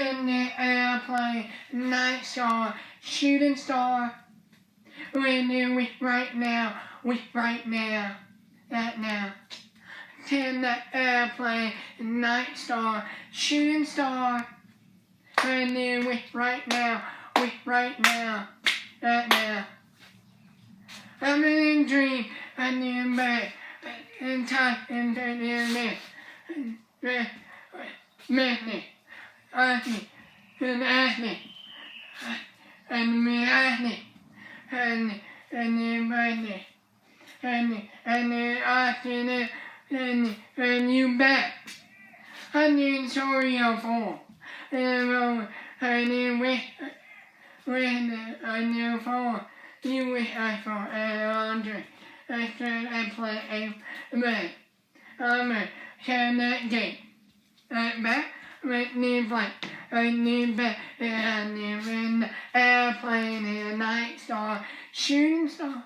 in the airplane, night star, shooting star. We do it right now, right now, that now. In the airplane, night star, shooting star. We do it right now, right now, that now. I'm in a dream, I'm in bed, in time, in the minute, Acne, and acne, and me acne, and then acne, and then acne, and you back, and then sorry for, and then when I for you wish I for Andre, I said I play a man, I'm a cannot game, back. With me blank, I need back, and in the airplane, and a night star, shooting star.